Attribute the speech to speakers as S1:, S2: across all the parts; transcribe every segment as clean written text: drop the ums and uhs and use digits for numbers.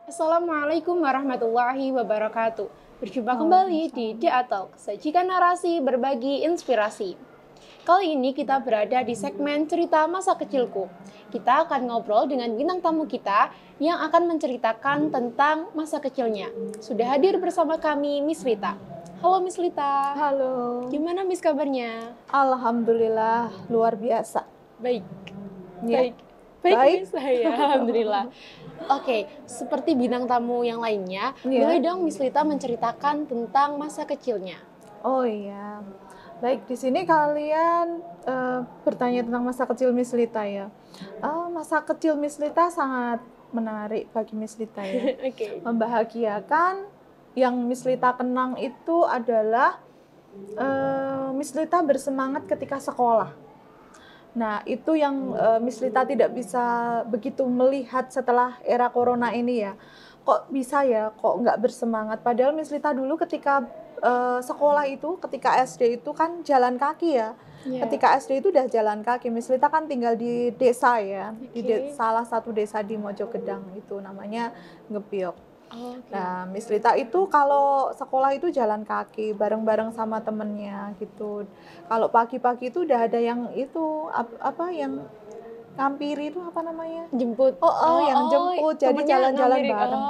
S1: Assalamualaikum warahmatullahi wabarakatuh. Berjumpa kembali di The Talk, sajikan narasi berbagi inspirasi. Kali ini kita berada di segmen cerita masa kecilku. Kita akan ngobrol dengan bintang tamu kita yang akan menceritakan tentang masa kecilnya. Sudah hadir bersama kami Miss Rita. Halo Miss Rita.
S2: Halo.
S1: Gimana Miss kabarnya?
S2: Alhamdulillah luar biasa.
S1: Baik.
S2: Ya.
S1: Baik Miss saya. Alhamdulillah. Oke, seperti bintang tamu yang lainnya, boleh dong Miss Rita menceritakan tentang masa kecilnya.
S2: Oh iya. Baik, di sini kalian bertanya tentang masa kecil Miss Lita ya. Masa kecil Miss Lita sangat menarik bagi Miss Lita ya.
S1: Oke.
S2: Membahagiakan. Yang Miss Lita kenang itu adalah Miss Lita bersemangat ketika sekolah. Nah, itu yang Miss Lita tidak bisa begitu melihat setelah era corona ini ya. Kok bisa ya, kok nggak bersemangat? Padahal Miss Lita dulu ketika sekolah itu, ketika SD itu kan jalan kaki ya.
S1: Yeah.
S2: Ketika SD itu udah jalan kaki. Miss Lita kan tinggal di desa ya, di salah satu desa di Mojogedang itu namanya Ngebyok. Nah, Miss Rita itu kalau sekolah itu jalan kaki bareng-bareng sama temennya gitu. Kalau pagi-pagi itu udah ada yang itu apa yang ngampiri itu apa namanya?
S1: Jemput.
S2: Yang jemput. Jadi jalan-jalan bareng.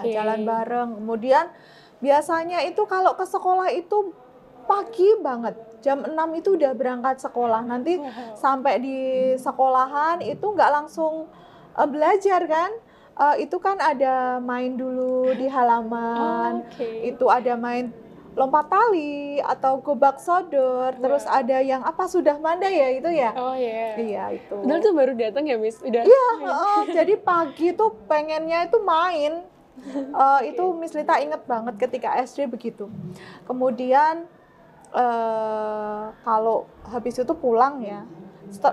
S2: Jalan bareng. Kemudian biasanya itu kalau ke sekolah itu pagi banget. Jam 6 itu udah berangkat sekolah. Nanti sampai di sekolahan itu nggak langsung belajar kan? Itu kan ada main dulu di halaman, itu ada main lompat tali atau gobak sodor, terus ada yang apa sudah mandai ya itu ya?
S1: Oh iya.
S2: Iya itu.
S1: Padahal tuh baru datang ya Miss? Udah.
S2: Iya, jadi pagi tuh pengennya itu main. Itu Miss Lita inget banget ketika SD begitu. Kemudian kalau habis itu pulang ya,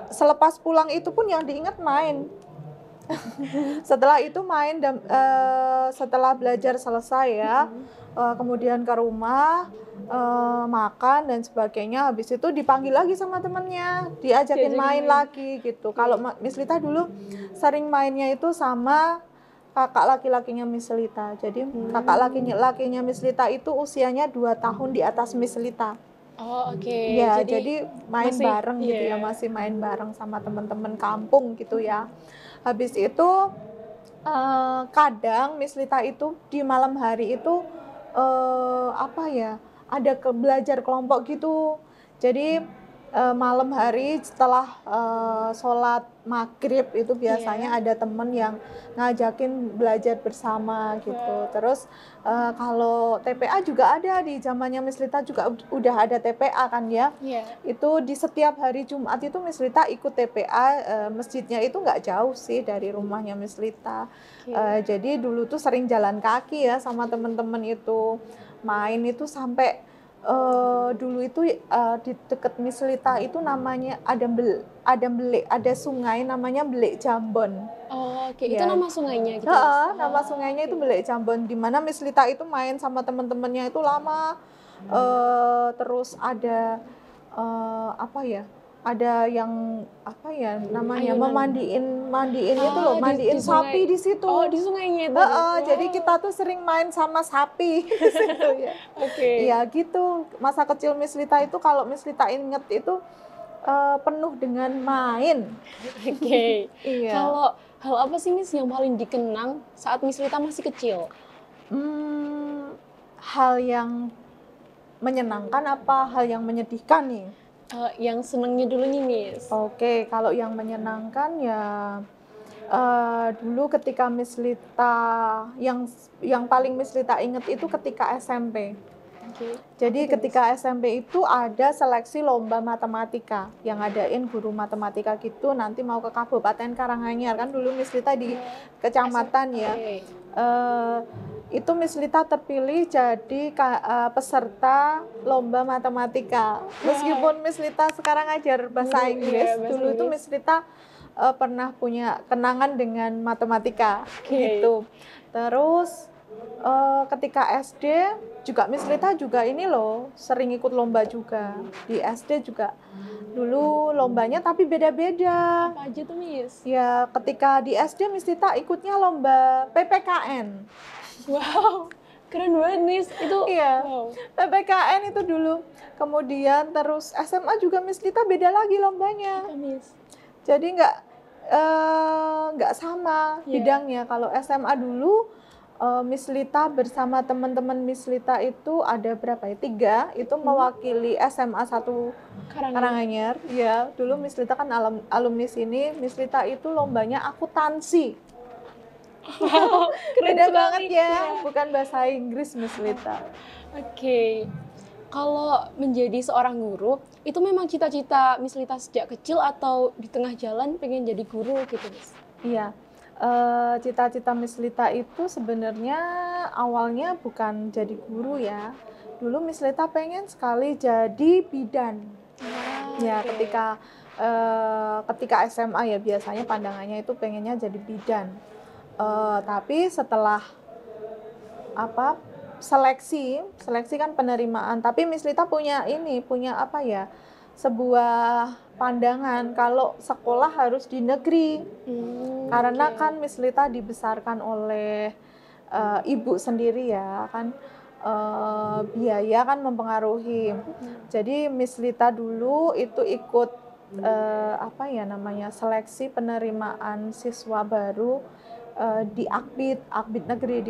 S2: selepas pulang itu pun yang diingat main. Setelah itu main dan setelah belajar selesai ya, kemudian ke rumah makan dan sebagainya. Habis itu dipanggil lagi sama temennya, diajakin main lagi gitu. Kalau Miss Lita dulu sering mainnya itu sama kakak laki-lakinya Miss Lita. Jadi kakak laki-lakinya Miss Lita itu usianya 2 tahun di atas Miss Lita.
S1: Oh oke.
S2: Ya, jadi main bareng gitu ya, masih main bareng sama teman-teman kampung gitu ya. Habis itu kadang Miss Lita itu di malam hari itu ada belajar kelompok gitu. Jadi malam hari setelah sholat maghrib itu biasanya ada temen yang ngajakin belajar bersama gitu. Terus kalau TPA juga ada di zamannya Miss Lita juga udah ada TPA kan ya. Itu di setiap hari Jumat itu Miss Lita ikut TPA, masjidnya itu nggak jauh sih dari rumahnya Miss Lita. Jadi dulu tuh sering jalan kaki ya sama temen-temen itu, main itu sampai dulu itu di dekat Miss Lita itu namanya ada sungai namanya Belik Jambon.
S1: Oh oke, itu nama sungainya gitu.
S2: Nama sungainya itu Belik Jambon, di mana Miss Lita itu main sama teman-temannya itu lama. Terus ada ada yang namanya mandiin itu loh, mandiin sapi di situ.
S1: Oh, di sungainya itu.
S2: Jadi kita tuh sering main sama sapi di situ ya. Iya gitu. Masa kecil Miss Lita itu kalau Miss Lita inget itu penuh dengan main.
S1: Iya. Kalau hal apa sih Miss yang paling dikenang saat Miss Lita masih kecil?
S2: Hal yang menyenangkan apa hal yang menyedihkan nih?
S1: Yang senengnya dulu nih Miss.
S2: Oke, kalau yang menyenangkan ya dulu ketika Miss Lita yang paling Miss Lita inget itu ketika SMP. Jadi ketika SMP itu ada seleksi lomba matematika yang ngadain guru matematika gitu, nanti mau ke Kabupaten Karanganyar kan dulu Miss Lita di kecamatan ya. Itu Miss Lita terpilih jadi peserta lomba matematika. Meskipun Miss Lita sekarang ngajar bahasa Inggris, dulu itu Miss Lita pernah punya kenangan dengan matematika gitu. Terus ketika SD juga Miss Lita juga ini loh sering ikut lomba juga di SD juga dulu lombanya tapi beda-beda.
S1: Apa aja tuh Miss?
S2: Ya ketika di SD Miss Lita ikutnya lomba PPKN.
S1: Wow, keren banget Miss. Itu
S2: Iya,
S1: wow.
S2: PPKN itu dulu. Kemudian terus SMA juga Miss Lita beda lagi lombanya.
S1: Apa Miss?
S2: Jadi nggak sama
S1: Iya.
S2: bidangnya. Kalau SMA dulu Miss Lita bersama teman-teman Miss Lita itu ada berapa ya? 3 itu mewakili SMA 1 Karanganyar. Ya, dulu Miss Lita kan alumni sini. Miss Lita itu lombanya akuntansi.
S1: Wow, keren
S2: Beda
S1: sekali.
S2: banget ya, bukan bahasa Inggris Miss Lita.
S1: Oke. Kalau menjadi seorang guru, itu memang cita-cita Miss Lita sejak kecil atau di tengah jalan pengen jadi guru gitu, Miss?
S2: Iya, cita-cita Miss Lita itu sebenarnya awalnya bukan jadi guru ya. Dulu Miss Lita pengen sekali jadi bidan. Ya,
S1: oke.
S2: ketika SMA ya biasanya pandangannya itu pengennya jadi bidan. Tapi setelah seleksi kan penerimaan. Tapi Miss Lita punya apa ya? Sebuah pandangan kalau sekolah harus di negeri. Karena
S1: Oke.
S2: kan Miss Lita dibesarkan oleh ibu sendiri ya kan, biaya kan mempengaruhi. Jadi Miss Lita dulu itu ikut seleksi penerimaan siswa baru di Akbid negeri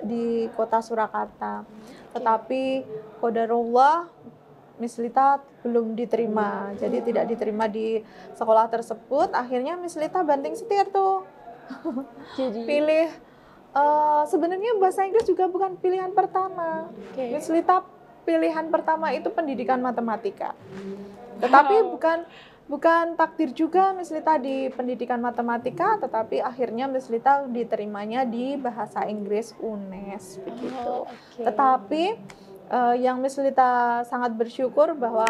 S2: di kota Surakarta. Tetapi qadarullah Miss Lita belum diterima, jadi tidak diterima di sekolah tersebut. Akhirnya Miss Lita banting setir tuh,
S1: Jadi,
S2: pilih sebenarnya bahasa Inggris juga bukan pilihan pertama.
S1: oke.
S2: Miss Lita pilihan pertama itu pendidikan matematika. Tetapi
S1: Wow.
S2: bukan takdir juga Miss Lita di pendidikan matematika, tetapi akhirnya Miss Lita diterimanya di bahasa Inggris UNES begitu.
S1: Oke.
S2: Tetapi yang Miss Lita sangat bersyukur bahwa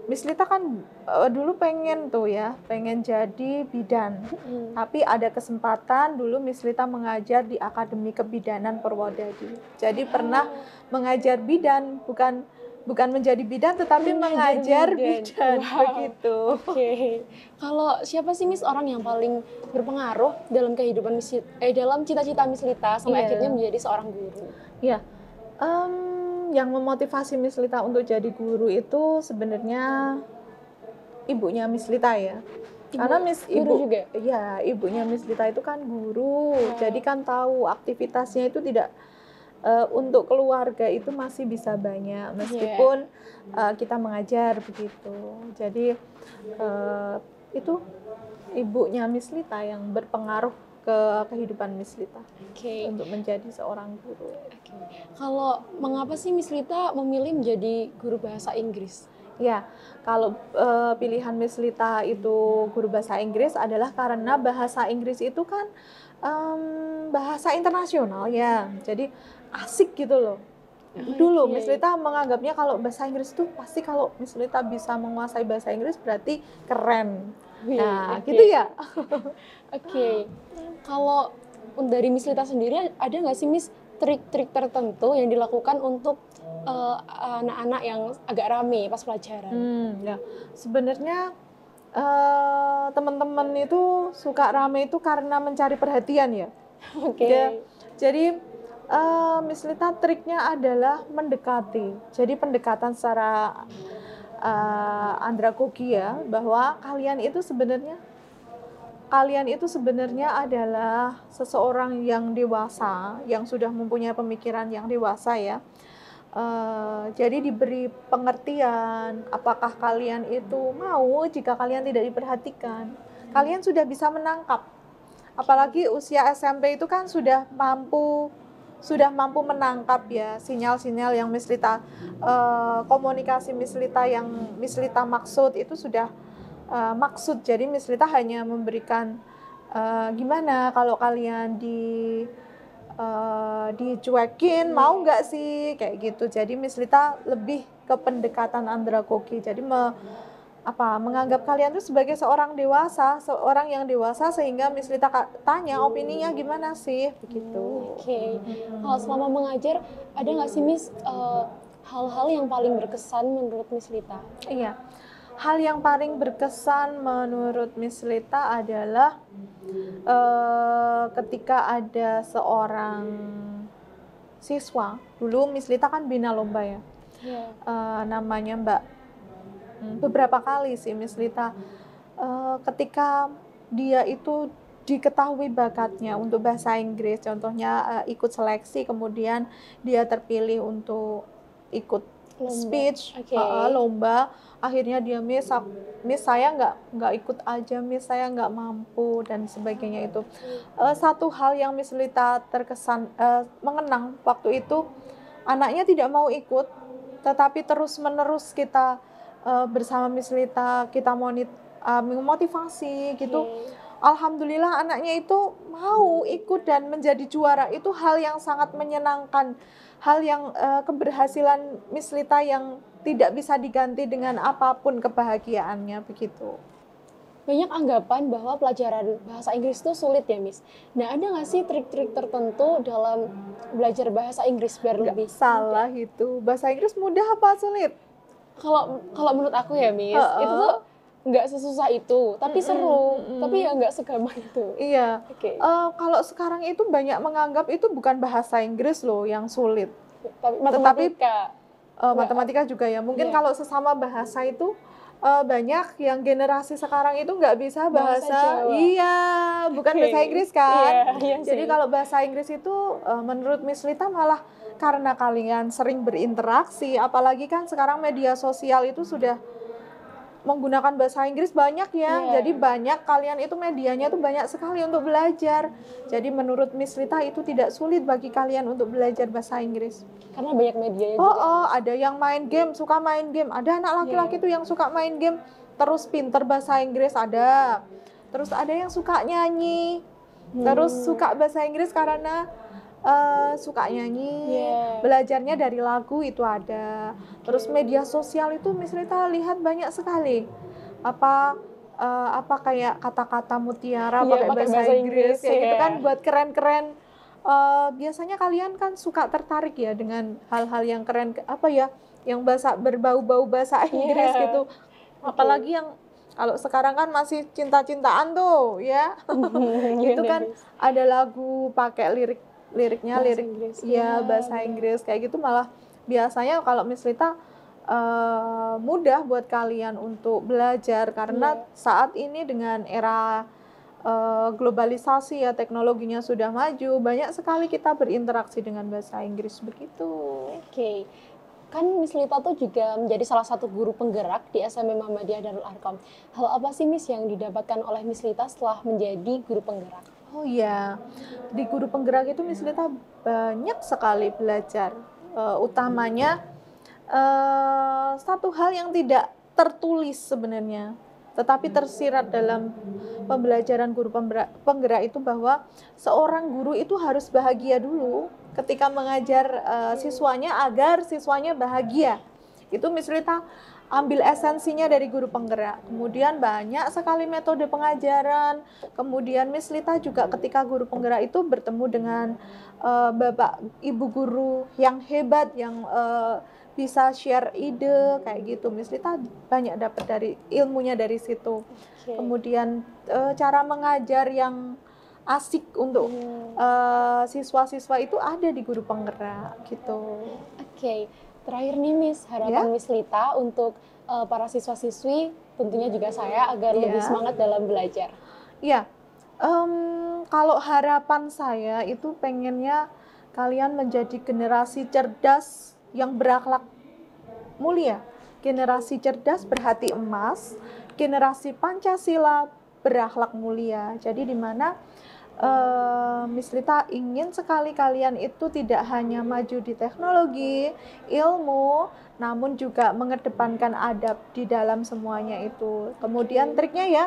S2: Miss Lita kan dulu pengen jadi bidan. Tapi ada kesempatan dulu Miss Lita mengajar di Akademi Kebidanan Purwodadi. Jadi pernah mengajar bidan, bukan menjadi bidan tetapi mengajar bidan.
S1: Wow.
S2: Begitu.
S1: Oke. Kalau siapa sih Miss orang yang paling berpengaruh dalam kehidupan dalam cita-cita Miss Lita sampai
S2: Iya.
S1: akhirnya menjadi seorang guru?
S2: Ya, yang memotivasi Miss Lita untuk jadi guru itu sebenarnya ibunya Miss Lita ya. Karena ibunya Miss Lita itu kan guru, jadi kan tahu aktivitasnya itu tidak untuk keluarga itu masih bisa banyak meskipun kita mengajar begitu. Jadi itu ibunya Miss Lita yang berpengaruh ke kehidupan Miss Lita untuk menjadi seorang guru.
S1: Kalau mengapa sih Miss Lita memilih menjadi guru bahasa Inggris?
S2: Ya, kalau pilihan Miss Lita itu guru bahasa Inggris adalah karena bahasa Inggris itu kan bahasa internasional ya, jadi asik gitu loh. Dulu Miss Lita menganggapnya kalau bahasa Inggris itu pasti kalau Miss Lita bisa menguasai bahasa Inggris berarti keren. Nah, gitu ya.
S1: Oke. Kalau dari Miss Lita sendiri ada nggak sih Miss trik-trik tertentu yang dilakukan untuk anak-anak yang agak rame pas pelajaran?
S2: Ya, sebenarnya teman-teman itu suka rame itu karena mencari perhatian ya.
S1: Oke.
S2: Jadi Miss Lita triknya adalah mendekati. Jadi pendekatan secara andragogi ya, bahwa kalian itu sebenarnya adalah seseorang yang dewasa, yang sudah mempunyai pemikiran yang dewasa ya. Jadi diberi pengertian, apakah kalian itu mau jika kalian tidak diperhatikan. Kalian sudah bisa menangkap. Apalagi usia SMP itu kan sudah mampu menangkap ya sinyal-sinyal yang Miss Lita, komunikasi Miss Lita yang Miss Lita maksud itu sudah maksud. Jadi Miss Lita hanya memberikan gimana kalau kalian dicuekin, mau nggak sih kayak gitu. Jadi Miss Lita lebih ke pendekatan andragogi. Jadi menganggap kalian tuh sebagai seorang yang dewasa, sehingga Miss Lita tanya opininya gimana sih begitu.
S1: Oke. Kalau selama mengajar ada nggak sih Miss hal-hal yang paling berkesan menurut Miss Lita?
S2: Iya, hal yang paling berkesan menurut Miss Lita adalah ketika ada seorang siswa, dulu Miss Lita kan bina lomba ya, namanya Mbak. Beberapa kali sih Miss Lita, ketika dia itu diketahui bakatnya untuk bahasa Inggris, contohnya ikut seleksi, kemudian dia terpilih untuk ikut speech, lomba, akhirnya dia Miss saya nggak ikut aja, Miss saya nggak mampu dan sebagainya. Itu satu hal yang Miss Lita terkesan mengenang waktu itu, anaknya tidak mau ikut, tetapi terus menerus kita bersama Miss Lita, kita memotivasi gitu. Alhamdulillah anaknya itu mau ikut dan menjadi juara. Itu hal yang sangat menyenangkan, hal yang keberhasilan Miss Lita yang tidak bisa diganti dengan apapun kebahagiaannya begitu.
S1: Banyak anggapan bahwa pelajaran bahasa Inggris itu sulit ya Miss. Nah, ada nggak sih trik-trik tertentu dalam belajar bahasa Inggris biar lebih
S2: salah mudah? Itu bahasa Inggris mudah apa sulit?
S1: Kalau menurut aku ya Miss, itu tuh nggak sesusah itu, tapi seru, tapi ya nggak segampang itu.
S2: Iya. Kalau sekarang itu banyak menganggap itu bukan bahasa Inggris loh yang sulit,
S1: tapi matematika.
S2: Matematika juga ya. Mungkin kalau sesama bahasa itu banyak yang generasi sekarang itu nggak bisa bahasa
S1: Jawa.
S2: Iya, bukan bahasa Inggris kan.
S1: Iya
S2: Jadi kalau bahasa Inggris itu menurut Miss Lita malah karena kalian sering berinteraksi, apalagi kan sekarang media sosial itu sudah menggunakan bahasa Inggris banyak ya. Jadi banyak kalian itu medianya tuh banyak sekali untuk belajar. Jadi menurut Miss Lita itu tidak sulit bagi kalian untuk belajar bahasa Inggris.
S1: Karena banyak medianya juga.
S2: Ada yang main game, suka main game. Ada anak laki-laki tuh yang suka main game terus pinter bahasa Inggris ada. Terus ada yang suka nyanyi. Terus suka bahasa Inggris karena suka nyanyi, belajarnya dari lagu itu ada. Terus media sosial itu Miss Lita lihat banyak sekali apa kayak kata-kata mutiara pakai bahasa Inggris ya gitu kan, buat keren-keren. Biasanya kalian kan suka tertarik ya dengan hal-hal yang keren, yang berbau-bau bahasa Inggris gitu. Apalagi yang kalau sekarang kan masih cinta-cintaan tuh ya. Itu kan ada lagu pakai liriknya bahasa Inggris kayak gitu. Malah biasanya kalau Miss Lita mudah buat kalian untuk belajar karena saat ini dengan era globalisasi ya, teknologinya sudah maju, banyak sekali kita berinteraksi dengan bahasa Inggris begitu.
S1: Oke. Kan Miss Lita tuh juga menjadi salah satu guru penggerak di SMP Muhammadiyah Darul Arqam. Hal apa sih Miss yang didapatkan oleh Miss Lita setelah menjadi guru penggerak?
S2: Oh iya, di guru penggerak itu Miss Lita banyak sekali belajar. Utamanya satu hal yang tidak tertulis sebenarnya, tetapi tersirat dalam pembelajaran guru penggerak itu, bahwa seorang guru itu harus bahagia dulu ketika mengajar siswanya agar siswanya bahagia. Itu Miss Lita ambil esensinya dari guru penggerak. Kemudian banyak sekali metode pengajaran. Kemudian Miss Lita juga ketika guru penggerak itu bertemu dengan bapak ibu guru yang hebat, yang bisa share ide kayak gitu. Miss Lita banyak dapat dari ilmunya dari situ. Kemudian cara mengajar yang asik untuk siswa-siswa itu ada di guru penggerak gitu.
S1: Oke. Terakhir nih Miss, harapan Miss Lita untuk para siswa-siswi, tentunya juga saya, agar lebih semangat dalam belajar.
S2: Iya, kalau harapan saya itu pengennya kalian menjadi generasi cerdas yang berakhlak mulia, generasi cerdas berhati emas, generasi Pancasila berakhlak mulia. Jadi di mana Miss Lita ingin sekali kalian itu tidak hanya maju di teknologi, ilmu, namun juga mengedepankan adab di dalam semuanya itu. Kemudian triknya ya,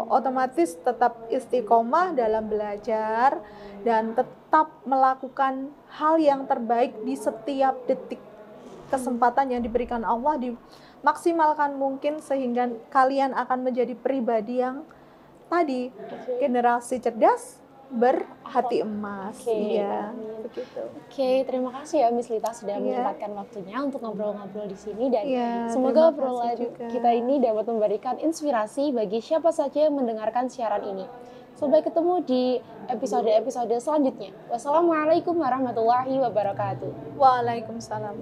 S2: otomatis tetap istiqomah dalam belajar dan tetap melakukan hal yang terbaik di setiap detik kesempatan yang diberikan Allah di semaksimalkan mungkin sehingga kalian akan menjadi pribadi yang tadi generasi cerdas berhati emas. Iya, begitu.
S1: Oke, terima kasih ya Miss Lita sudah menyempatkan waktunya untuk ngobrol-ngobrol di sini, dan
S2: terima
S1: semoga
S2: kasih
S1: obrolan
S2: juga.
S1: kita ini dapat memberikan inspirasi bagi siapa saja yang mendengarkan siaran ini. Sampai ketemu di episode-episode selanjutnya. Wassalamualaikum warahmatullahi wabarakatuh.
S2: Waalaikumsalam.